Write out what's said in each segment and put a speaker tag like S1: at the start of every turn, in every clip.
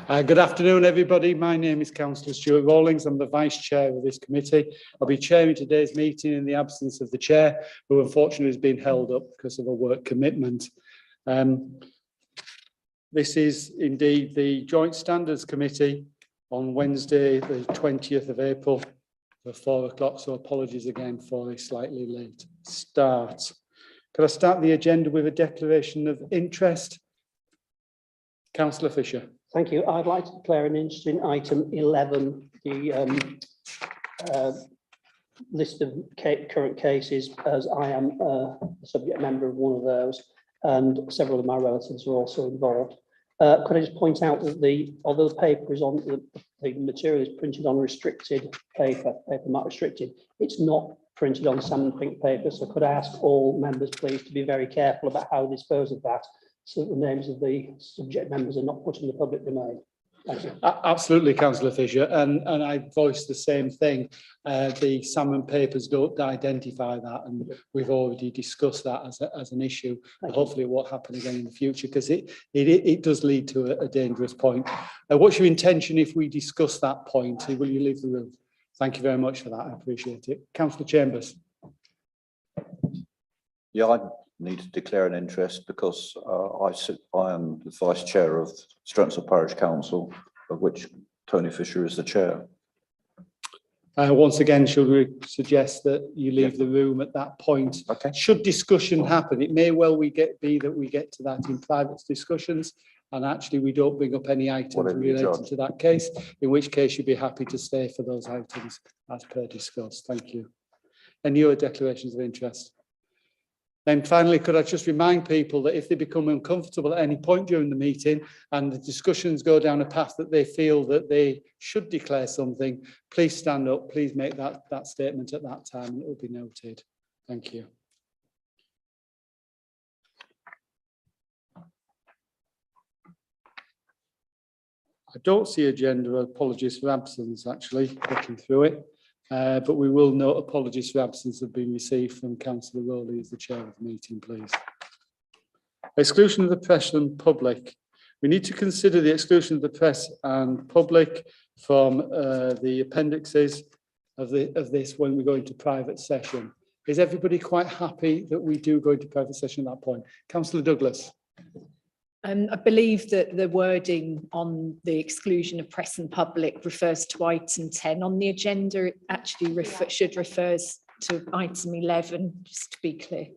S1: Good afternoon, everybody. My name is Councillor Stuart Rawlings. I'm the Vice Chair of this committee. I'll be chairing today's meeting in the absence of the Chair, who unfortunately has been held up because of a work commitment. This is indeed the Joint Standards Committee on Wednesday, the 20th of April for 4 o'clock, so apologies again for a slightly late start. Could I start the agenda with a declaration of interest? Councillor Fisher.
S2: Thank you. I'd like to declare an interest in item 11, the list of current cases, as I am a subject member of one of those, and several of my relatives are also involved. Could I just point out that although the paper is on, the material is printed on restricted paper marked restricted, it's not printed on salmon pink paper. So could I ask all members please to be very careful about how they dispose of that, so that the names of the subject members are not put in the public domain. Thank you. Absolutely,
S1: Councillor Fisher, and I voiced the same thing. The salmon papers don't identify that, and we've already discussed that as an issue. Hopefully it won't happen again in the future, because it does lead to a dangerous point. What's your intention if we discuss that point? Will you leave the room? Thank you very much for that. I appreciate it. Councillor Chambers.
S3: Yeah, I need to declare an interest because I am the Vice Chair of Scrutiny Parish Council, of which Tony Fisher is the Chair.
S1: Once again, should we suggest that you leave the room at that point?
S3: Okay.
S1: Should discussion happen, it may well be that we get to that in private discussions, and actually we don't bring up any items related to that case, in which case you'd be happy to stay for those items as per discussed. Thank you. Any other declarations of interest? Then finally, could I just remind people that if they become uncomfortable at any point during the meeting and the discussions go down a path that they feel that they should declare something, please stand up, please make that statement at that time, and it will be noted. Thank you. I don't see agenda. Apologies for absence, actually, looking through it. But we will note apologies for absence have been received from Councillor Rowley as the chair of the meeting, please. Exclusion of the press and public. We need to consider the exclusion of the press and public from the appendixes of this when we go into private session. Is everybody quite happy that we do go into private session at that point? Councillor Douglas.
S4: I believe that the wording on the exclusion of press and public refers to item 10 on the agenda. It actually should refer to item 11, just to be clear.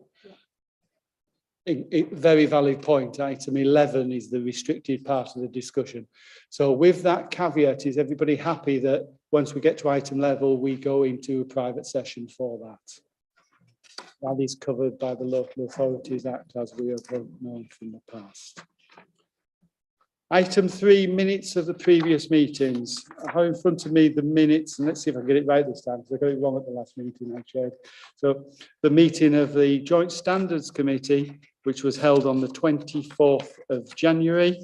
S1: Very valid point. Item 11 is the restricted part of the discussion. So with that caveat, is everybody happy that once we get to item level, we go into a private session for that? That is covered by the Local Authorities Act, as we have known from the past. Item 3, minutes of the previous meetings. I have in front of me the minutes, and let's see if I can get it right this time, because I got it wrong at the last meeting I chaired. So the meeting of the Joint Standards Committee, which was held on the 24th of January.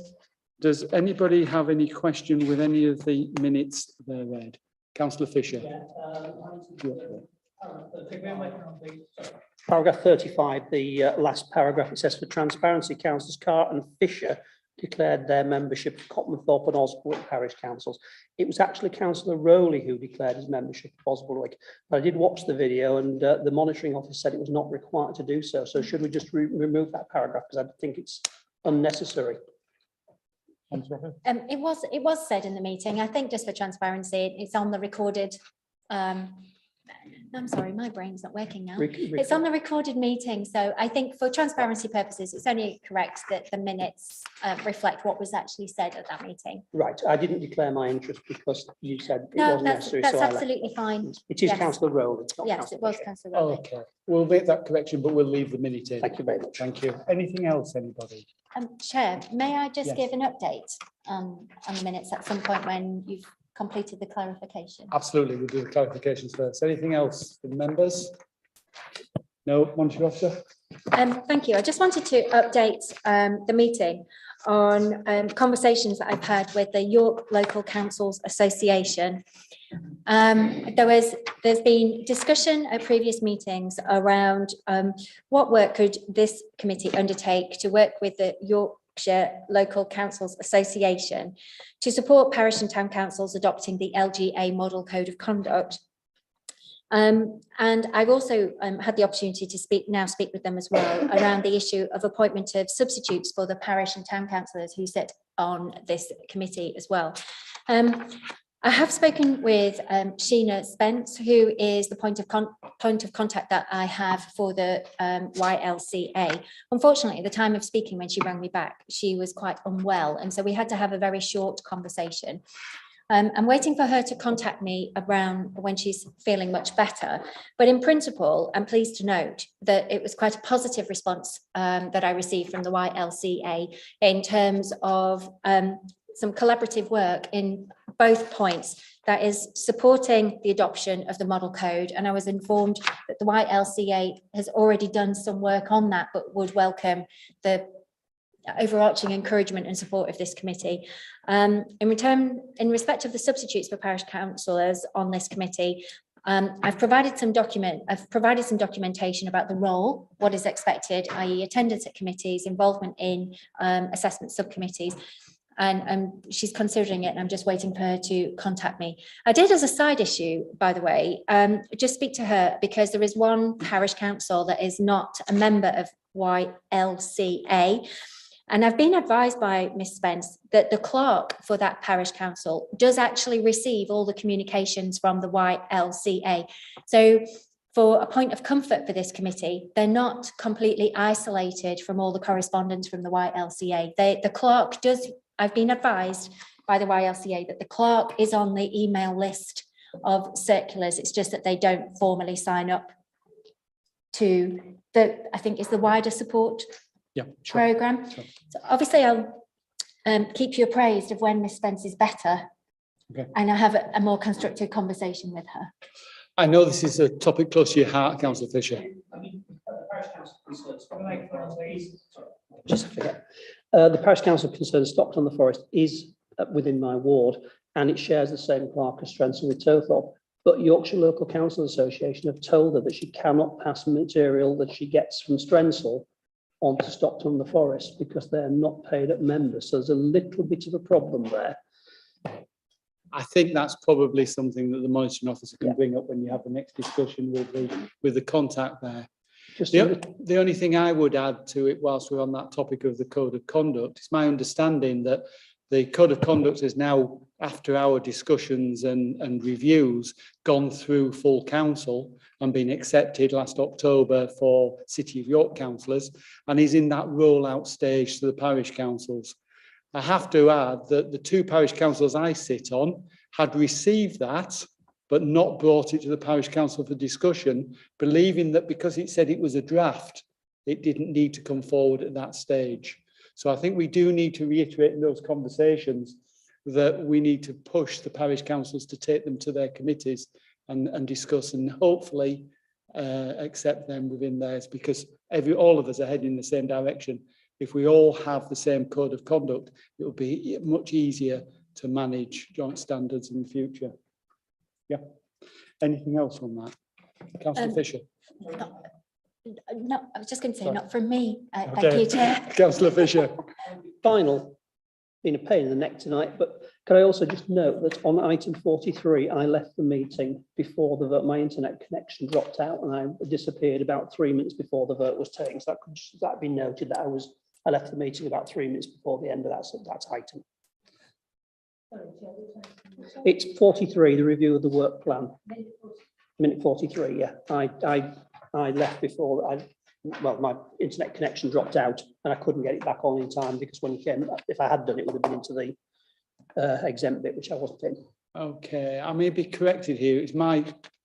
S1: Does anybody have any question with any of the minutes they read? Councillor Fisher.
S2: Paragraph 35, the last paragraph, it says, for transparency, Councillors Carr and Fisher declared their membership of Cotmanthorpe and Osborwick Parish Councils. It was actually Councillor Rowley who declared his membership of Osborwick. But I did watch the video, and the monitoring office said it was not required to do so. So should we just remove that paragraph, because I think it's unnecessary?
S5: It was said in the meeting. I think just for transparency, it's on the recorded. I'm sorry, my brain's not working now. It's on the recorded meeting. So I think for transparency purposes, it's only correct that the minutes reflect what was actually said at that meeting.
S2: Right. I didn't declare my interest because you said it wasn't necessary.
S5: That's absolutely fine.
S2: It is Councillor Rowley.
S5: Yes, it was Councillor Rowley.
S1: Okay, we'll make that correction, but we'll leave the minute in.
S2: Thank you very much.
S1: Thank you. Anything else, anybody?
S5: Chair, may I just give an update on the minutes at some point when you've completed the clarification?
S1: Absolutely, we'll do the clarifications first. Anything else from members? No, Monitoring Officer?
S5: Thank you. I just wanted to update the meeting on conversations that I've had with the York Local Councils Association. There's been discussion at previous meetings around what work could this committee undertake to work with the York Local Councils Association to support parish and town councils adopting the LGA Model Code of Conduct. And I've also had the opportunity to speak with them as well around the issue of appointment of substitutes for the parish and town councillors who sit on this committee as well. I have spoken with Sheena Spence, who is the point of contact that I have for the YLCA. Unfortunately, at the time of speaking, when she rang me back, she was quite unwell, and so we had to have a very short conversation. I'm waiting for her to contact me around when she's feeling much better. But in principle, I'm pleased to note that it was quite a positive response that I received from the YLCA in terms of some collaborative work in both points, that is supporting the adoption of the model code. And I was informed that the YLCA has already done some work on that, but would welcome the overarching encouragement and support of this committee. In respect of the substitutes for parish councillors on this committee, I've provided some documentation about the role, what is expected, i.e. attendance at committees, involvement in assessment subcommittees, and she's considering it, and I'm just waiting for her to contact me. I did, as a side issue, by the way, just speak to her because there is one parish council that is not a member of YLCA. And I've been advised by Ms. Spence that the clerk for that parish council does actually receive all the communications from the YLCA. So for a point of comfort for this committee, they're not completely isolated from all the correspondence from the YLCA. The clerk does, I've been advised by the YLCA that the clerk is on the email list of circulars. It's just that they don't formally sign up to I think it's the wider support programme. Sure. So obviously I'll keep you appraised of when Miss Spence is better, and I'll have a more constructive conversation with her.
S1: I know this is a topic close to your heart, Councillor Fisher.
S2: The Parish Council concerned Stockton-on-the-Forest is within my ward, and it shares the same clerk as Stranson with Tothorpe. But Yorkshire Local Council Association have told her that she cannot pass material that she gets from Strensall onto Stockton-on-the-Forest because they're not paid up members. So there's a little bit of a problem there.
S1: I think that's probably something that the monitoring officer can bring up when you have the next discussion with the contact there. The only thing I would add to it, whilst we're on that topic of the code of conduct, it's my understanding that the code of conduct is now, after our discussions and reviews, gone through full council and been accepted last October for City of York councillors, and is in that rollout stage to the parish councils. I have to add that the two parish councils I sit on had received that, but not brought it to the parish council for discussion, believing that because it said it was a draft, it didn't need to come forward at that stage. So I think we do need to reiterate in those conversations that we need to push the parish councils to take them to their committees and discuss, and hopefully accept them within theirs, because all of us are heading in the same direction. If we all have the same code of conduct, it will be much easier to manage joint standards in the future. Yeah. Anything else on that? Councillor Fisher?
S5: No, I was just going to say, not from me.
S1: Okay.
S5: Thank you, Chair.
S1: Councillor Fisher.
S2: Final, been a pain in the neck tonight, but could I also just note that on item 43, I left the meeting before the vote. My internet connection dropped out and I disappeared about 3 minutes before the vote was taken. So that be noted that I left the meeting about 3 minutes before the end of that item. It's 43, the review of the work plan. Minute 43, yeah. I left before my internet connection dropped out and I couldn't get it back on in time, because when you came, if I had done it, would have been into the exempt bit, which I wasn't in. Okay,
S1: I may be corrected here. It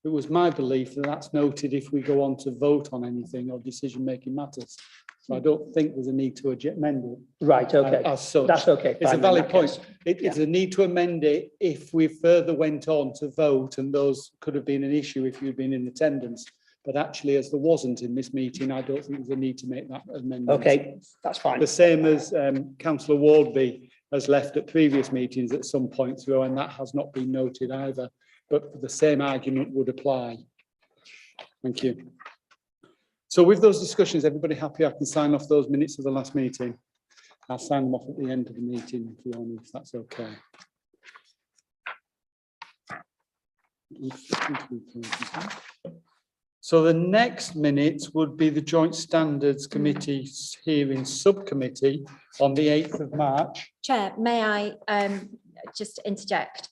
S1: was my belief that that's noted if we go on to vote on anything or decision-making matters. So I don't think there's a need to amend it.
S2: Right, okay.
S1: As such.
S2: That's okay.
S1: It's a valid point. It's a need to amend it if we further went on to vote, and those could have been an issue if you'd been in attendance. But actually, as there wasn't in this meeting, I don't think there's a need to make that amendment. Okay, that's fine. The same as Councillor Wardby has left at previous meetings at some point through, and that has not been noted either. But the same argument would apply. Thank you. So with those discussions, everybody happy? I can sign off those minutes of the last meeting. I'll sign them off at the end of the meeting, Fiona, if that's okay. So the next minutes would be the Joint Standards Committee hearing subcommittee on the 8th of March.
S5: Chair, may I just interject?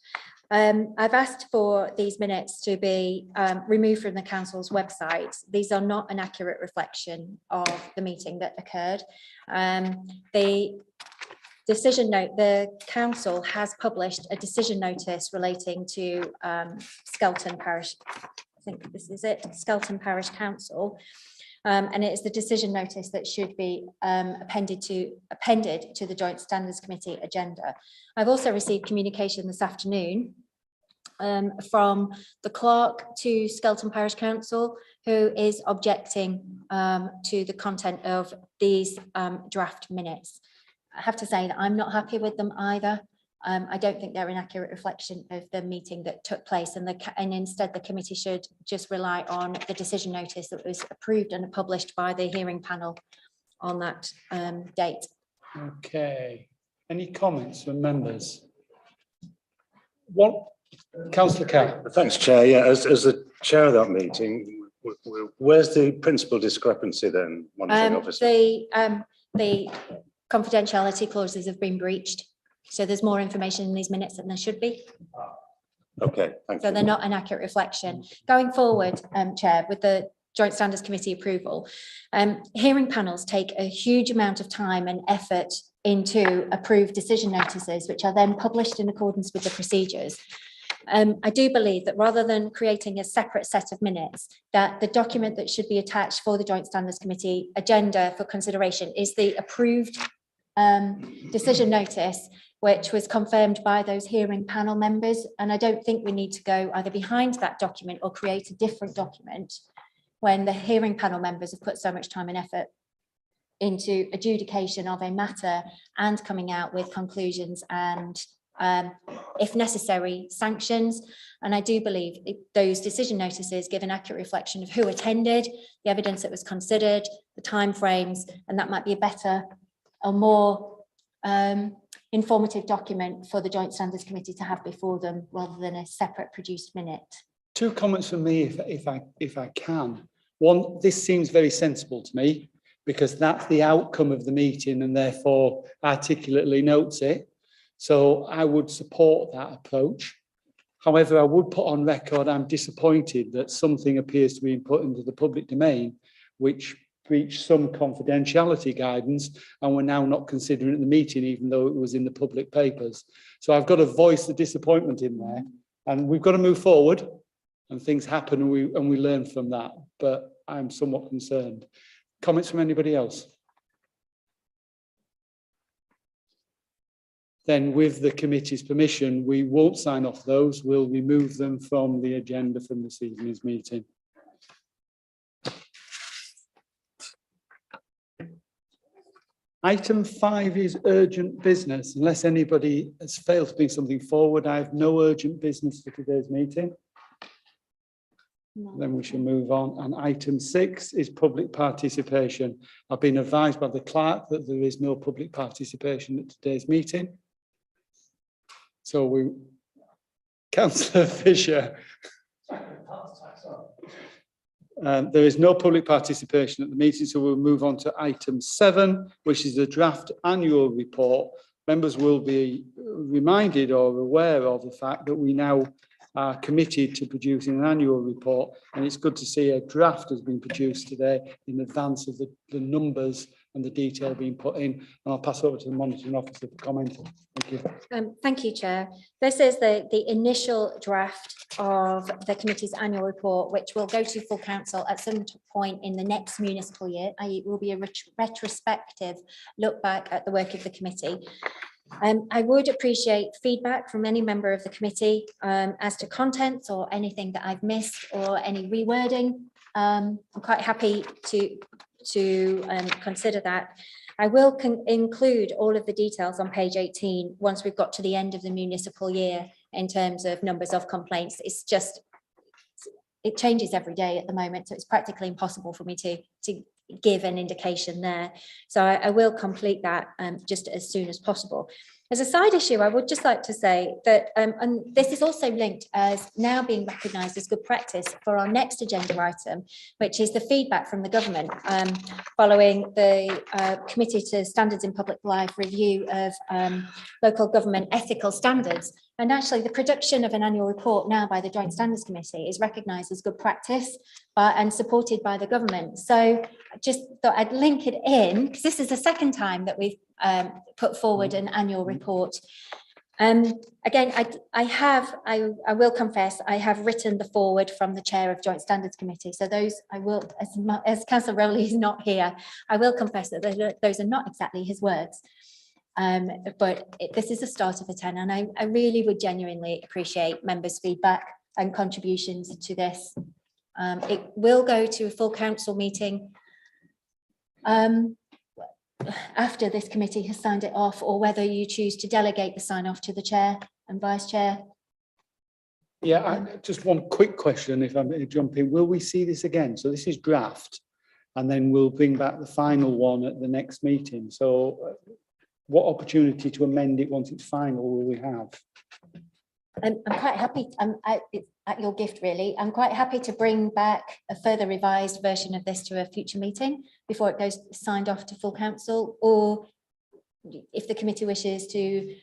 S5: I've asked for these minutes to be removed from the council's website. These are not an accurate reflection of the meeting that occurred. The decision note, the council has published a decision notice relating to Skelton Parish. I think this is it, Skelton Parish Council. And it is the decision notice that should be appended to the Joint Standards Committee agenda. I've also received communication this afternoon from the clerk to Skelton Parish Council, who is objecting to the content of these draft minutes. I have to say that I'm not happy with them either. I don't think they're an accurate reflection of the meeting that took place, and instead the committee should just rely on the decision notice that was approved and published by the hearing panel on that date.
S1: Okay. Any comments from members? What, Councillor Carr?
S6: Thanks, Chair. Yeah, as the chair of that meeting, where's the principal discrepancy then, monitoring officer?
S5: The confidentiality clauses have been breached. So there's more information in these minutes than there should be.
S6: Okay, thank you.
S5: So they're not an accurate reflection. Going forward, Chair, with the Joint Standards Committee approval, hearing panels take a huge amount of time and effort into approved decision notices, which are then published in accordance with the procedures. I do believe that rather than creating a separate set of minutes, that the document that should be attached for the Joint Standards Committee agenda for consideration is the approved decision notice, which was confirmed by those hearing panel members. And I don't think we need to go either behind that document or create a different document when the hearing panel members have put so much time and effort into adjudication of a matter and coming out with conclusions and, if necessary, sanctions. And I do believe those decision notices give an accurate reflection of who attended, the evidence that was considered, the timeframes, and that might be a better, a more informative document for the Joint Standards Committee to have before them, rather than a separate produced minute.
S1: Two comments from me, if I can. One, this seems very sensible to me, because that's the outcome of the meeting and therefore articulately notes it. So I would support that approach. However, I would put on record I'm disappointed that something appears to be put into the public domain, which breached some confidentiality guidance, and we're now not considering it in the meeting, even though it was in the public papers. So I've got to voice the disappointment in there, and we've got to move forward, and things happen, and we learn from that. But I'm somewhat concerned. Comments from anybody else? Then, with the committee's permission, we won't sign off those. We'll remove them from the agenda from this evening's meeting. Item 5 is urgent business. Unless anybody has failed to bring something forward, I have no urgent business for today's meeting. No. Then we shall move on. And item 6 is public participation. I've been advised by the clerk that there is no public participation at today's meeting. So Councillor Fisher. There is no public participation at the meeting, so we'll move on to item 7, which is the draft annual report. Members will be reminded or aware of the fact that we now are committed to producing an annual report, and it's good to see a draft has been produced today in advance of the numbers and the detail being put in. And I'll pass over to the monitoring officer for comment. Thank you.
S5: Thank you, Chair. This is the initial draft of the committee's annual report, which will go to full council at some point in the next municipal year. It will be a retrospective look back at the work of the committee. I would appreciate feedback from any member of the committee as to contents or anything that I've missed or any rewording. I'm quite happy to consider that. I will include all of the details on page 18 once we've got to the end of the municipal year in terms of numbers of complaints. It's just, it changes every day at the moment, so it's practically impossible for me to give an indication there. So I will complete that just as soon as possible. As a side issue, I would just like to say that, and this is also linked as now being recognised as good practice for our next agenda item, which is the feedback from the government following the Committee to Standards in Public Life review of local government ethical standards. And actually the production of an annual report now by the Joint Standards Committee is recognised as good practice and supported by the government. So I just thought I'd link it in, because this is the second time that we've put forward an annual report. Again, I will confess, I have written the forward from the chair of Joint Standards Committee. So those I will, as Councillor Rowley is not here, I will confess that those are not exactly his words. But this is the start of a 10, and I really would genuinely appreciate members' feedback and contributions to this. It will go to a full council meeting after this committee has signed it off, or whether you choose to delegate the sign off to the chair and vice chair.
S1: Yeah, just one quick question, if I may jump in. Will we see this again? So this is draft, and then we'll bring back the final one at the next meeting. So what opportunity to amend it once it's final will we have?
S5: I'm quite happy, it's at your gift really, I'm quite happy to bring back a further revised version of this to a future meeting before it goes signed off to full council, or if the committee wishes to,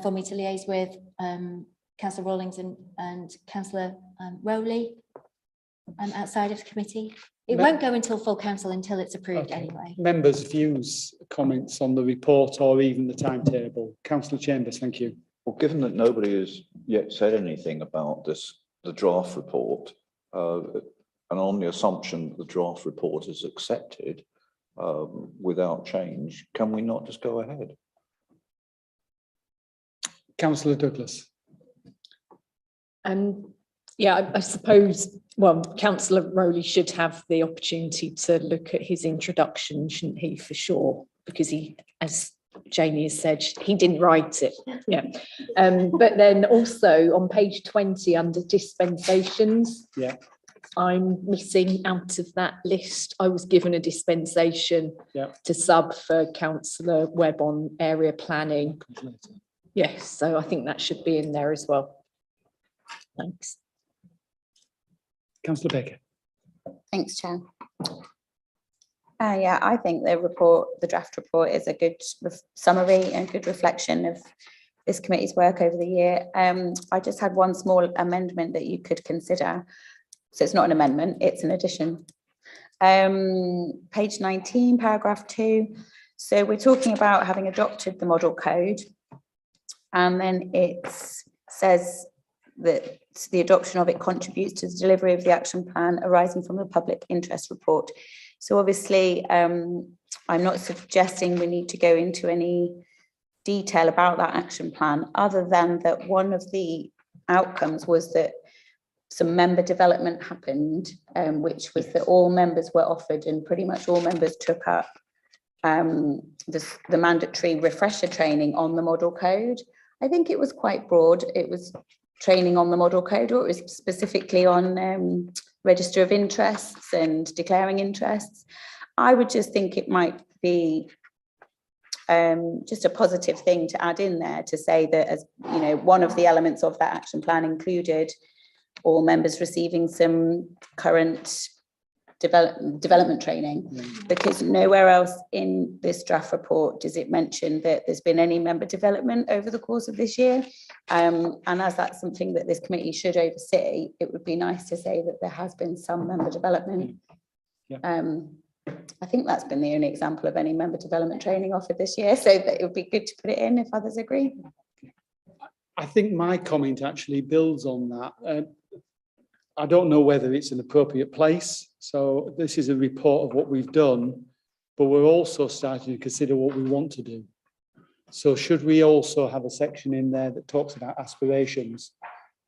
S5: for me to liaise with Councillor Rawlings and Councillor Rowley outside of the committee. It won't go until full council until it's approved anyway.
S1: Members' views, comments on the report or even the timetable. Councillor Chambers, thank you.
S3: Well, given that nobody has yet said anything about the draft report, and on the assumption that the draft report is accepted without change, can we not just go ahead?
S1: Councillor Douglas.
S4: Yeah, I suppose, well, Councillor Rowley should have the opportunity to look at his introduction, shouldn't he, for sure, because he, as Jamie has said, he didn't write it. Yeah. But then also on page 20 under dispensations,
S1: yeah,
S4: I'm missing out of that list. I was given a dispensation to sub for Councillor Webb on area planning. Yes, so I think that should be in there as well. Thanks.
S1: Councillor Baker.
S7: Thanks, Chair. Yeah, I think the draft report is a good summary and good reflection of this committee's work over the year. I just had one small amendment that you could consider. So it's not an amendment, it's an addition. Page 19, paragraph 2. So we're talking about having adopted the model code, and then it says that the adoption of it contributes to the delivery of the action plan arising from the public interest report. So obviously, I'm not suggesting we need to go into any detail about that action plan, other than that one of the outcomes was that some member development happened, which was that all members were offered, and pretty much all members took up the mandatory refresher training on the model code. I think it was quite broad. It was training on the model code, or it was specifically on register of interests and declaring interests. I would just think it might be just a positive thing to add in there to say that, as you know, one of the elements of that action plan included all members receiving some current development traiing, because nowhere else in this draft report does it mention that there's been any member development over the course of this year. And as that's something that this committee should oversee, it would be nice to say that there has been some member development. I think that's been the only example of any member development training offered this year, so that it would be good to put it in if others agree.
S1: I think my comment actually builds on that. I don't know whether it's an appropriate place. So this is a report of what we've done, but we're also starting to consider what we want to do. So should we also have a section in there that talks about aspirations?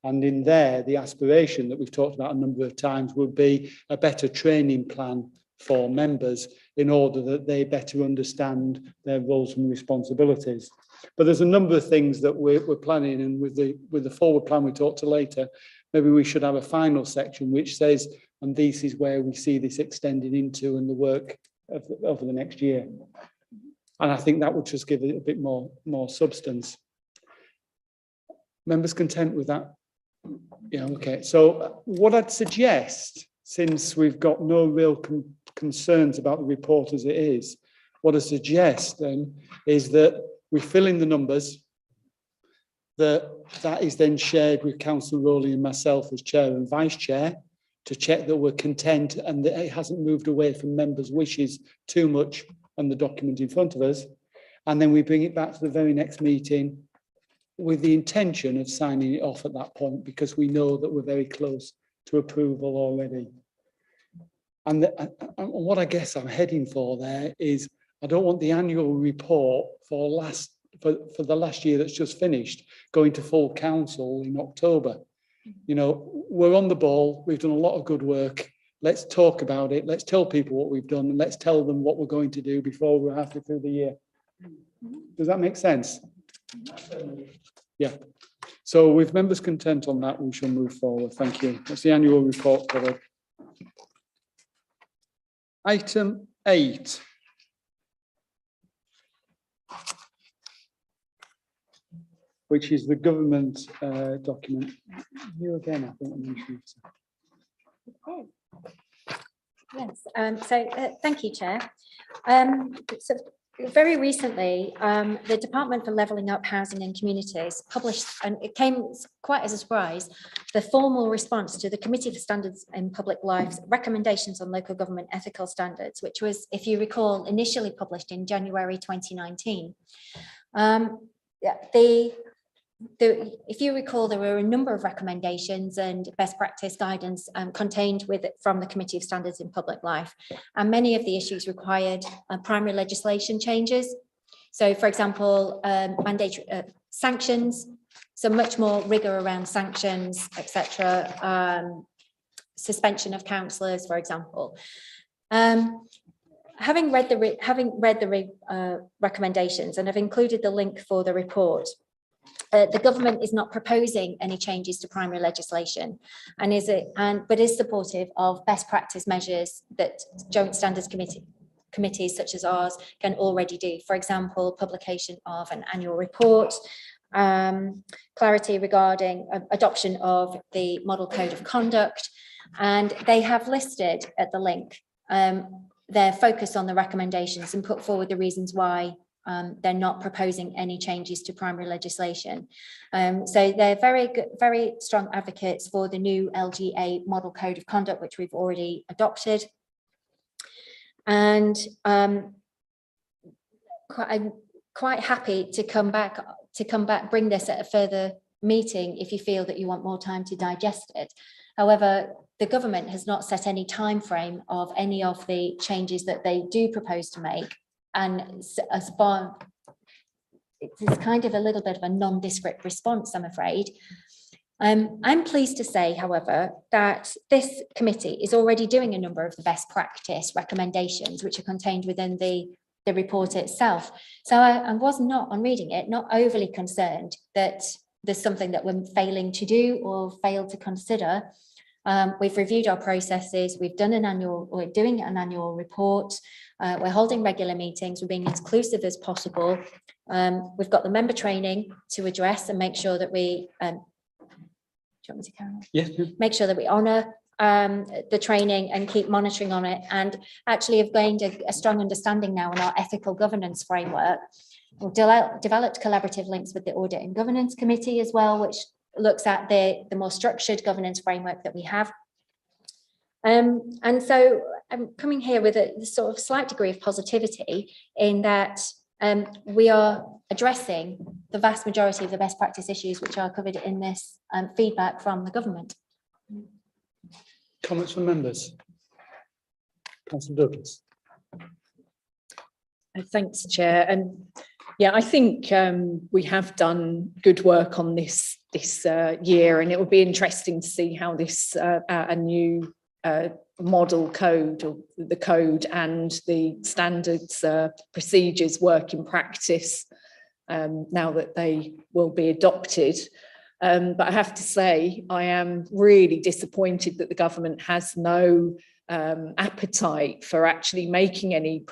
S1: And in there, the aspiration that we've talked about a number of times would be a better training plan for members in order that they better understand their roles and responsibilities. But there's a number of things that we're planning, and with the forward plan we talked to later, maybe we should have a final section which says And this is where we see this extending into and the work of over the next year. And I think that would just give it a bit more substance. Members content with that? Yeah, okay. So what I'd suggest, since we've got no real concerns about the report as it is, what I suggest then is that we fill in the numbers, that is then shared with Councillor Rowley and myself as chair and vice chair to check that we're content and that it hasn't moved away from members' wishes too much on the document in front of us. And then we bring it back to the very next meeting with the intention of signing it off at that point, because we know that we're very close to approval already. And what I guess I'm heading for there is I don't want the annual report for the last year that's just finished going to full council in October. You know, we're on the ball. We've done a lot of good work. Let's talk about it. Let's tell people what we've done and let's tell them what we're going to do before we're halfway through the year. Does that make sense? Yeah. So with members content on that, we shall move forward. Thank you. That's the annual report covered. Item 8. Which is the government document. You again, I think.
S5: Yes, thank you, Chair. So very recently, the Department for Levelling Up Housing and Communities published, and it came quite as a surprise, the formal response to the Committee for Standards in Public Life's recommendations on local government ethical standards, which was, if you recall, initially published in January 2019. If you recall, there were a number of recommendations and best practice guidance contained from the Committee of Standards in Public Life, and many of the issues required primary legislation changes. So, for example, mandatory sanctions, so much more rigour around sanctions, etc. Suspension of councillors, for example. Having read the recommendations, and I've included the link for the report. The government is not proposing any changes to primary legislation, but is supportive of best practice measures that joint standards committees such as ours can already do. For example, publication of an annual report, clarity regarding adoption of the model code of conduct, and they have listed at the link their focus on the recommendations and put forward the reasons why they're not proposing any changes to primary legislation. So they're very strong advocates for the new LGA model code of conduct, which we've already adopted. And I'm quite happy to come back, bring this at a further meeting if you feel that you want more time to digest it. However, the government has not set any time frame of any of the changes that they do propose to make. And as far, it's kind of a little bit of a nondescript response, I'm afraid. I'm pleased to say, however, that this committee is already doing a number of the best practice recommendations, which are contained within the report itself. So I was not, on reading it, not overly concerned that there's something that we're failing to do or failed to consider. We've reviewed our processes, we're doing an annual report, we're holding regular meetings, we're being as inclusive as possible. We've got the member training to address and make sure that we, do you want me to carry on?
S1: Yes.
S5: Make sure that we honour the training and keep monitoring on it, and actually have gained a strong understanding now in our ethical governance framework. We've developed collaborative links with the Audit and Governance Committee as well, which looks at the more structured governance framework that we have. And so I'm coming here with a sort of slight degree of positivity in that we are addressing the vast majority of the best practice issues which are covered in this feedback from the government.
S1: Comments from members? Councillor Douglas.
S4: Thanks, Chair. And yeah, I think we have done good work on this year, and it will be interesting to see how this a new model code, or the code and the standards procedures work in practice now that they will be adopted. But I have to say, I am really disappointed that the government has no appetite for actually making any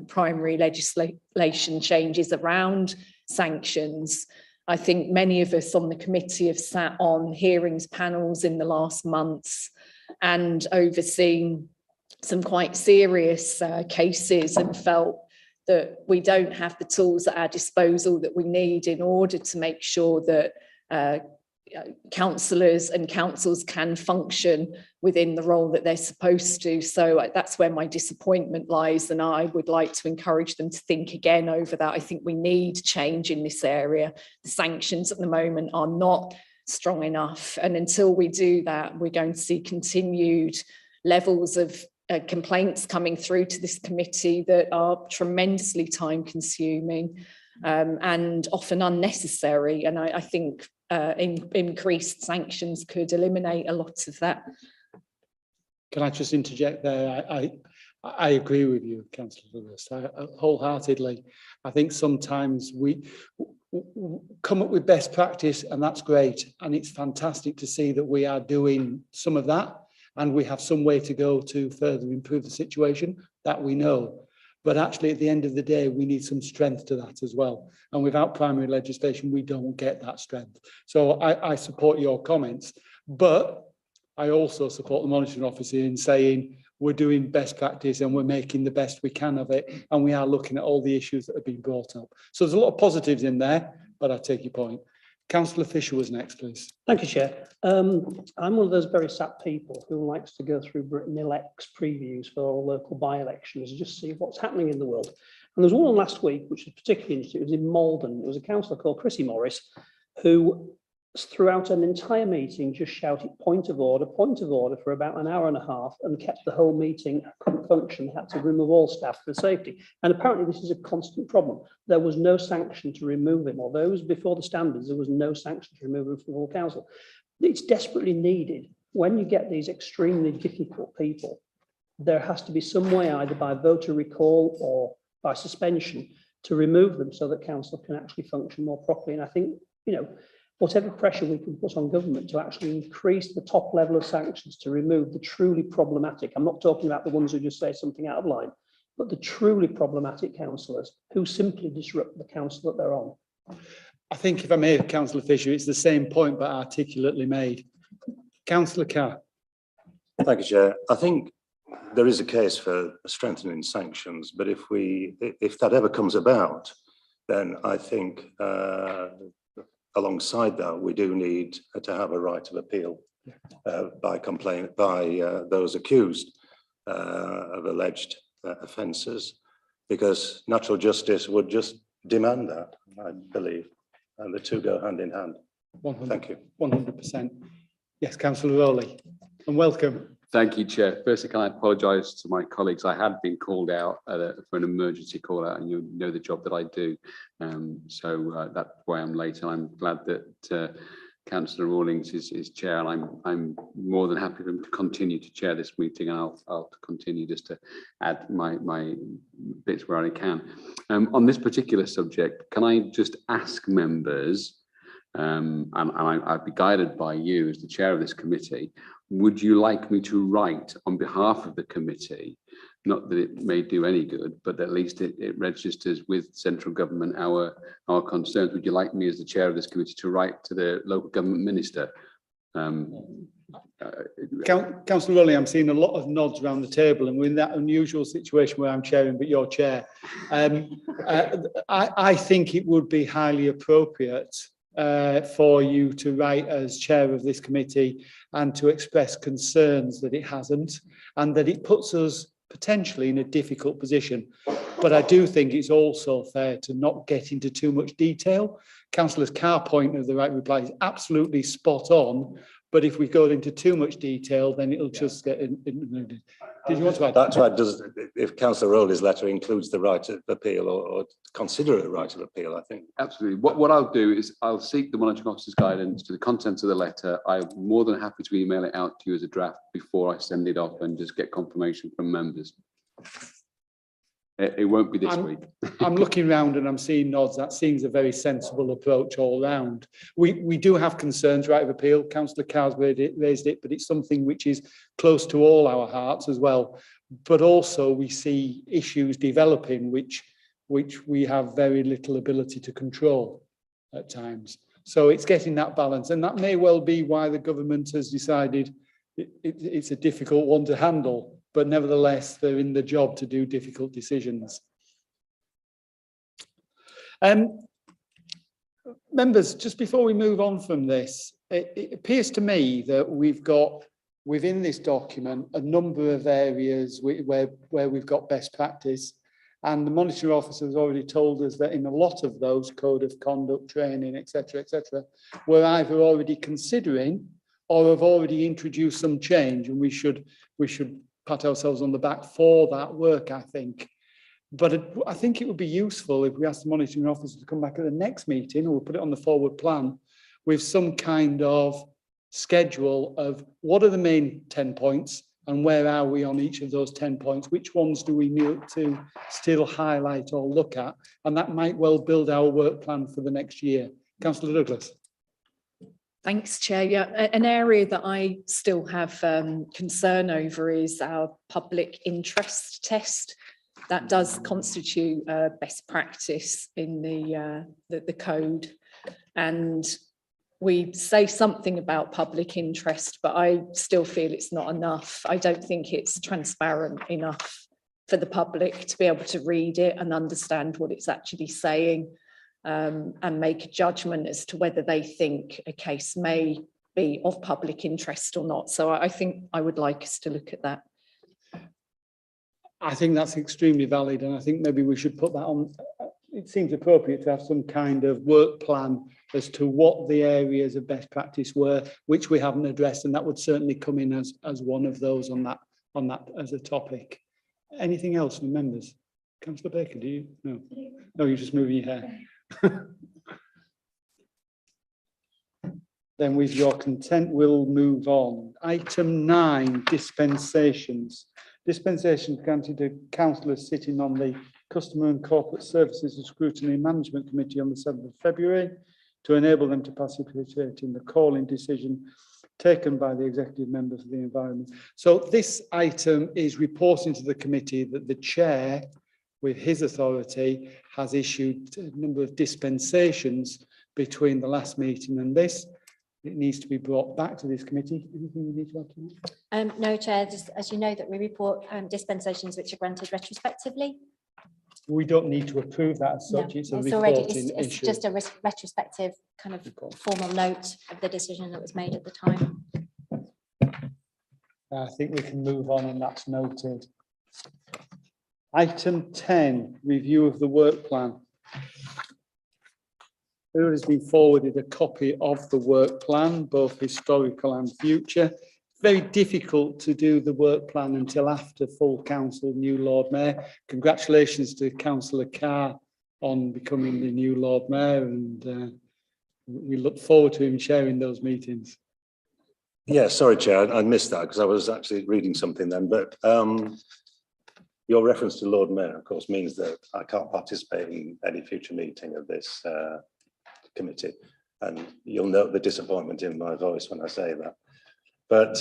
S4: primary legislation changes around sanctions. I think many of us on the committee have sat on hearings panels in the last months and overseen some quite serious cases and felt that we don't have the tools at our disposal that we need in order to make sure that councillors and councils can function within the role that they're supposed to. So that's where my disappointment lies, and I would like to encourage them to think again over that. I think we need change in this area. The sanctions at the moment are not strong enough, and until we do that, we're going to see continued levels of complaints coming through to this committee that are tremendously time consuming and often unnecessary. And I think increased sanctions could eliminate a lot of that.
S1: Can I just interject there? I agree with you, Councillor Lewis, wholeheartedly. I think sometimes we come up with best practice, and that's great. And it's fantastic to see that we are doing some of that, and we have some way to go to further improve the situation, that we know. But actually, at the end of the day, we need some strength to that as well. And without primary legislation, we don't get that strength. So I support your comments, but I also support the monitoring officer in saying we're doing best practice and we're making the best we can of it. And we are looking at all the issues that have been brought up. So there's a lot of positives in there, but I take your point. Councillor Fisher was next, please.
S2: Thank you, Chair. I'm one of those very sad people who likes to go through Britain Elects previews for all local by-elections, just see what's happening in the world. And there was one last week, which was particularly interesting. It was in Malden. It was a councillor called Chrissy Morris, who throughout an entire meeting just shouted point of order for about an hour and a half, and kept the whole meeting, couldn't function, had to remove all staff for safety. And apparently this is a constant problem. There was no sanction to remove him, although it was before the standards, there was no sanction to remove him from the whole council. It's desperately needed. When you get these extremely difficult people, there has to be some way, either by voter recall or by suspension, to remove them so that council can actually function more properly. And I think, you know, whatever pressure we can put on government to actually increase the top level of sanctions to remove the truly problematic, I'm not talking about the ones who just say something out of line, but the truly problematic councillors who simply disrupt the council that they're on.
S1: I think, if I may, Councillor Fisher, it's the same point but articulately made. Councillor Carr.
S6: Thank you, Chair. I think there is a case for strengthening sanctions, but if that ever comes about, then I think alongside that, we do need to have a right of appeal by those accused of alleged offences, because natural justice would just demand that, I believe, and the two go hand in hand.
S1: 100,
S6: Thank you.
S1: 100%. Yes, Councillor Rowley, and welcome.
S8: Thank you, Chair. Firstly, can I apologise to my colleagues? I had been called out for an emergency call out, and you know the job that I do. So that's why I'm late, and I'm glad that Councillor Rawlings is chair, and I'm more than happy for him to continue to chair this meeting, and I'll continue just to add my bits where I can. On this particular subject, can I just ask members, and I'd be guided by you as the chair of this committee, would you like me to write on behalf of the committee, not that it may do any good, but at least it registers with central government our concerns? Would you like me as the chair of this committee to write to the local government minister?
S1: Councillor Rowley, I'm seeing a lot of nods around the table, and we're in that unusual situation where I'm chairing but you're chair. I think it would be highly appropriate for you to write as chair of this committee and to express concerns that it hasn't, and that it puts us potentially in a difficult position. But I do think it's also fair to not get into too much detail. Councillor Carr's point of the right reply is absolutely spot on, but if we go into too much detail, then it'll just get included. Did you want to add?
S6: That's right. If Councillor Rowley's letter includes the right of appeal, or consider it a right of appeal, I think.
S8: Absolutely. What I'll do is I'll seek the monitoring officer's guidance to the contents of the letter. I'm more than happy to email it out to you as a draft before I send it off, and just get confirmation from members. It won't be this week.
S1: I'm looking round and I'm seeing nods. That seems a very sensible approach all round. We do have concerns, right of appeal. Councillor Carr's raised it, but it's something which is close to all our hearts as well. But also we see issues developing which we have very little ability to control at times. So it's getting that balance, and that may well be why the government has decided it's a difficult one to handle. But nevertheless, they're in the job to do difficult decisions. Members, just before we move on from this, it appears to me that we've got within this document a number of areas where we've got best practice, and the monitoring officer has already told us that in a lot of those code of conduct, training, etc., we're either already considering or have already introduced some change, and we should pat ourselves on the back for that work, I think. But I think it would be useful if we ask the monitoring officer to come back at the next meeting, or we'll put it on the forward plan, with some kind of schedule of what are the main 10 points and where are we on each of those 10 points, which ones do we need to still highlight or look at, and that might well build our work plan for the next year. Councillor Douglas.
S4: Thanks, Chair. Yeah, an area that I still have concern over is our public interest test. That does constitute best practice in the code, and we say something about public interest, but I still feel it's not enough. I don't think it's transparent enough for the public to be able to read it and understand what it's actually saying. And make a judgment as to whether they think a case may be of public interest or not. So I think I would like us to look at that.
S1: I think that's extremely valid, and I think maybe we should put that on. It seems appropriate to have some kind of work plan as to what the areas of best practice were, which we haven't addressed, and that would certainly come in as one of those on that as a topic. Anything else from members? Councillor Baker, do you? No, no, you're just moving your hair. Then with your consent, we'll move on. Item 9, dispensations. Dispensations granted to councillors sitting on the Customer and Corporate Services and Scrutiny Management Committee on the 7th of February to enable them to participate in the calling decision taken by the executive members of the environment. So this item is reporting to the committee that the chair, with his authority, has issued a number of dispensations between the last meeting and this. It needs to be brought back to this committee. Anything you need to add to that?
S5: No, Chair, just as you know that we report dispensations which are granted retrospectively.
S1: We don't need to approve that as such.
S5: No,
S1: it's a
S5: it's already,
S1: reporting
S5: it's
S1: issue.
S5: just a retrospective kind of formal note of the decision that was made at the time.
S1: I think we can move on, and that's noted. Item 10, review of the work plan. There has been forwarded a copy of the work plan, both historical and future. Very difficult to do the work plan until after full council, new Lord Mayor. Congratulations to Councillor Carr on becoming the new Lord Mayor, and we look forward to him sharing those meetings.
S6: Yeah, sorry, Chair, I missed that because I was actually reading something then, but your reference to Lord Mayor, of course, means that I can't participate in any future meeting of this committee, and you'll note the disappointment in my voice when I say that. But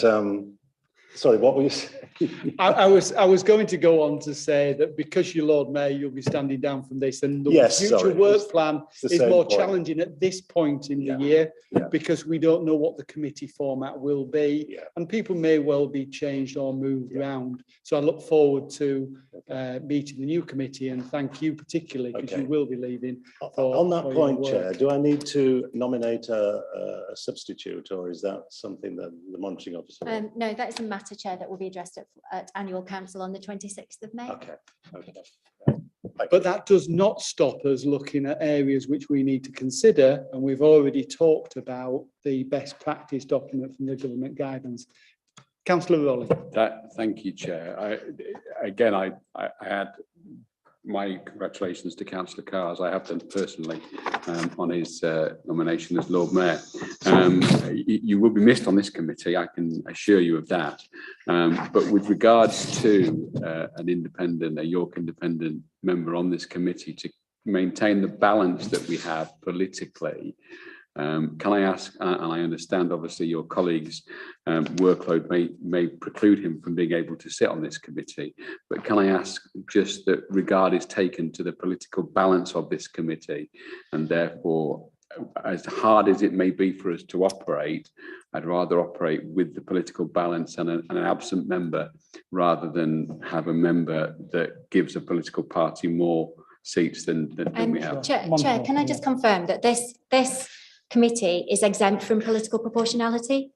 S6: sorry, what were you saying?
S1: I was going to go on to say that because you're Lord Mayor, you'll be standing down from this, and the
S6: Yes,
S1: future
S6: sorry,
S1: work plan
S6: the
S1: is
S6: same
S1: more
S6: point.
S1: challenging at this point in
S6: Yeah,
S1: the year,
S6: yeah.
S1: because we don't know what the committee format will be,
S6: Yeah.
S1: and people may well be changed or moved around. So I look forward to meeting the new committee, and thank you particularly, because
S6: Okay.
S1: you will be leaving.
S6: On that
S1: for your
S6: point,
S1: work.
S6: Chair, do I need to nominate a substitute, or is that something that the monitoring officer will?
S5: No, that is a matter, Chair, that will be addressed at annual council on the 26th of May.
S6: Okay, okay.
S1: But that does not stop us looking at areas which we need to consider, and we've already talked about the best practice document from the government guidance. Councillor Rowley.
S8: Thank you, Chair. I had my congratulations to Councillor Carr, as I have done personally, on his nomination as Lord Mayor. You will be missed on this committee, I can assure you of that. But with regards to a York Independent member on this committee, to maintain the balance that we have politically, can I ask, and I understand obviously your colleagues' workload may preclude him from being able to sit on this committee, but can I ask just that regard is taken to the political balance of this committee, and therefore, as hard as it may be for us to operate, I'd rather operate with the political balance and an absent member rather than have a member that gives a political party more seats than we have.
S5: Chair, can I just confirm that this committee is exempt from political proportionality?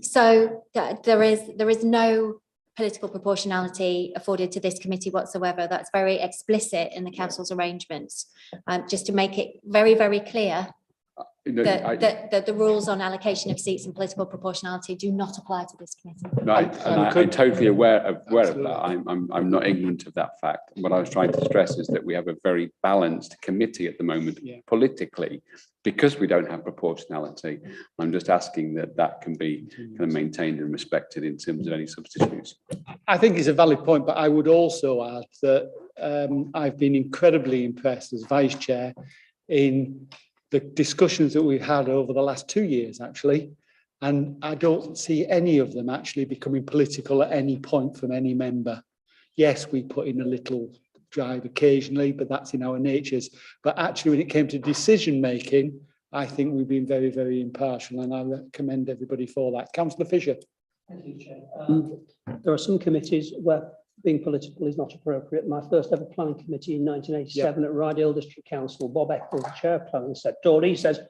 S5: So there is no political proportionality afforded to this committee whatsoever. That's very explicit in the council's arrangements. Just to make it very, very clear that the rules on allocation of seats and political proportionality do not apply to this committee.
S8: No, I'm totally aware of that. I'm not ignorant of that fact. What I was trying to stress is that we have a very balanced committee at the moment, politically, because we don't have proportionality. I'm just asking that can be kind of maintained and respected in terms of any substitutes.
S1: I think it's a valid point, but I would also add that I've been incredibly impressed as Vice Chair in the discussions that we've had over the last 2 years, actually, and I don't see any of them actually becoming political at any point from any member. Yes, we put in a little drive occasionally, but that's in our natures. But actually, when it came to decision making, I think we've been very, very impartial, and I recommend everybody for that. Councillor Fisher.
S2: Thank you, Chair. There are some committees where being political is not appropriate. My first ever planning committee in 1987 at Rydale District Council, Bob Eccles, the chair of planning, said, Tory says,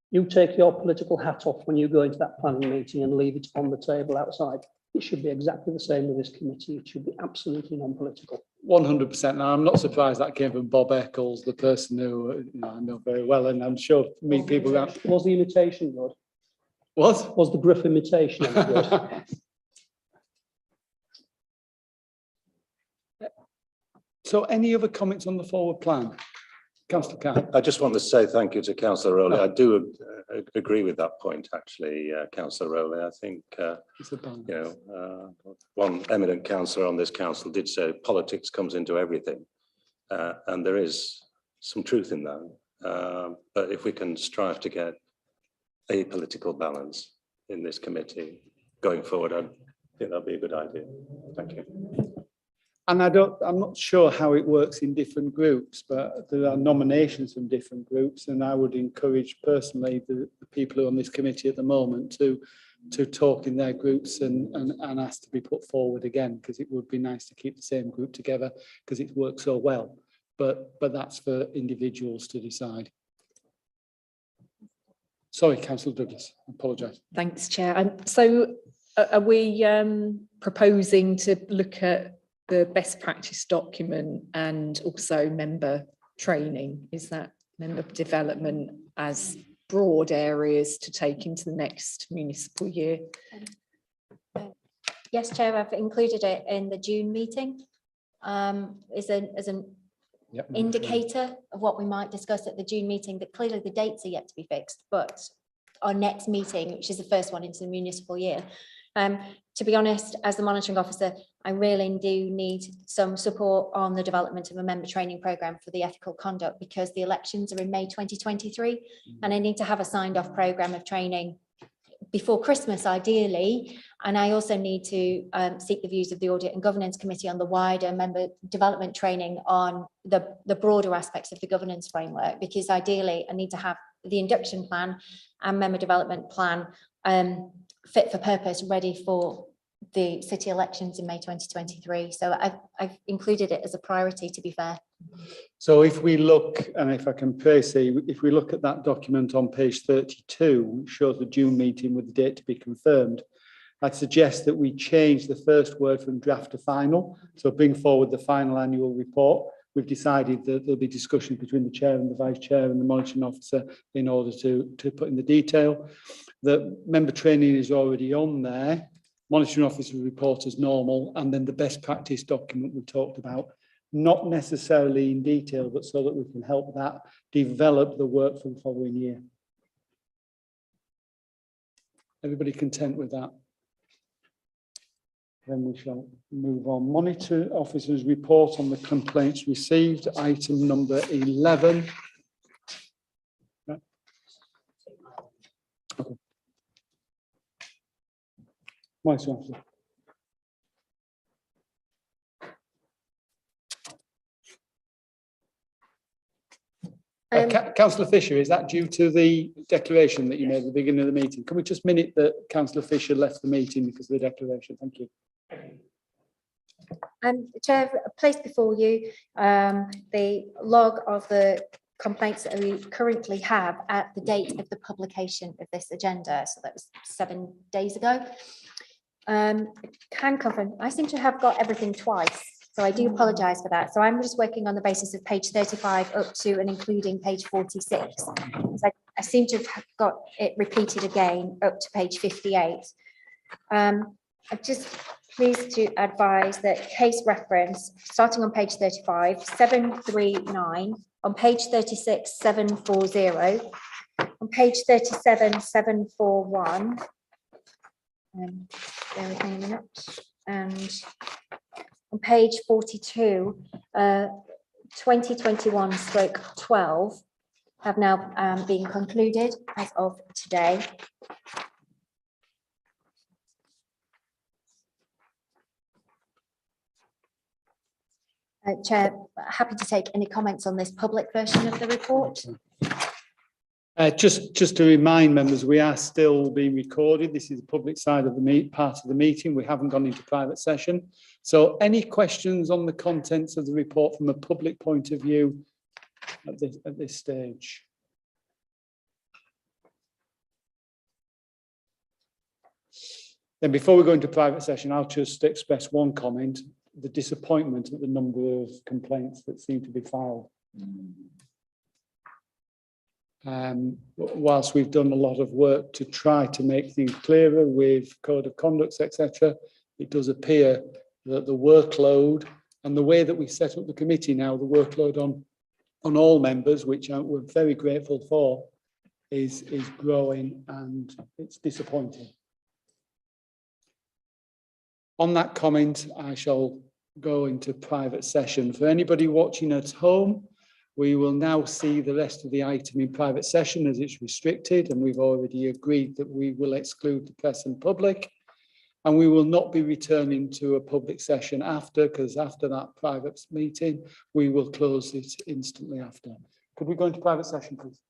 S2: you take your political hat off when you go into that planning meeting and leave it on the table outside. It should be exactly the same with this committee. It should be absolutely non-political.
S1: 100%. Now, I'm not surprised that came from Bob Eccles, the person who I know very well, and I'm sure meet people that
S2: was the imitation good? Was the gruff imitation any good?
S1: So any other comments on the forward plan? Councillor Carr.
S6: I just want to say thank you to Councillor Rowley. I do agree with that point, actually, Councillor Rowley. I think, one eminent councillor on this council did say politics comes into everything. And there is some truth in that. But if we can strive to get a political balance in this committee going forward, I think that'd be a good idea. Thank you.
S1: And I'm not sure how it works in different groups, but there are nominations from different groups, and I would encourage personally the people who are on this committee at the moment to talk in their groups and ask to be put forward again, because it would be nice to keep the same group together because it works so well. But that's for individuals to decide. Sorry, Councillor Douglas, I apologise.
S4: Thanks, Chair. So are we proposing to look at the best practice document and also member training? Is that member development as broad areas to take into the next municipal year?
S5: Yes, Chair, I've included it in the June meeting as an indicator of what we might discuss at the June meeting, but clearly the dates are yet to be fixed. But our next meeting, which is the first one into the municipal year, to be honest, as the monitoring officer, I really do need some support on the development of a member training programme for the ethical conduct, because the elections are in May 2023 and I need to have a signed off programme of training before Christmas, ideally. And I also need to seek the views of the Audit and Governance Committee on the wider member development training on the broader aspects of the governance framework, because ideally I need to have the induction plan and member development plan fit for purpose, ready for the city elections in May 2023. So I've included it as a priority, to be fair.
S1: So if we look, and if I can say, if we look at that document on page 32, which shows the June meeting with the date to be confirmed, I'd suggest that we change the first word from draft to final. So bring forward the final annual report. We've decided that there'll be discussion between the chair and the vice chair and the monitoring officer in order to put in the detail. The member training is already on there. Monitoring officer report as normal, and then the best practice document we talked about. not necessarily in detail, but so that we can help that develop the work for the following year. Everybody content with that? Then we shall move on. Monitor officers report on the complaints received, item number 11. Okay. Monitor officer. Councillor Fisher, is that due to the declaration that you made at the beginning of the meeting? Can we just minute that Councillor Fisher left the meeting because of the declaration? Thank you.
S5: Chair, placed before you the log of the complaints that we currently have at the date of the publication of this agenda. So that was 7 days ago. Can cover, I seem to have got everything twice. So I do apologise for that. So I'm just working on the basis of page 35 up to and including page 46. So I seem to have got it repeated again up to page 58. I'm just pleased to advise that case reference, starting on page 35, 739, on page 36, 740, on page 37, 741, bear with me a minute, and on page 42, 2021/12 have now been concluded as of today. Chair, happy to take any comments on this public version of the report.
S1: Just to remind members, we are still being recorded. This is the public side of the part of the meeting. We haven't gone into private session. So any questions on the contents of the report from a public point of view at this stage? Then before we go into private session, I'll just express one comment, the disappointment at the number of complaints that seem to be filed. Whilst we've done a lot of work to try to make things clearer with code of conducts, etc., it does appear that the workload and the way that we set up the committee now, the workload on all members, which we're very grateful for, is growing, and it's disappointing. On that comment, I shall go into private session. For anybody watching at home, we will now see the rest of the item in private session as it's restricted, and we've already agreed that we will exclude the press and public, and we will not be returning to a public session after, because after that private meeting, we will close it instantly after. Could we go into private session, please?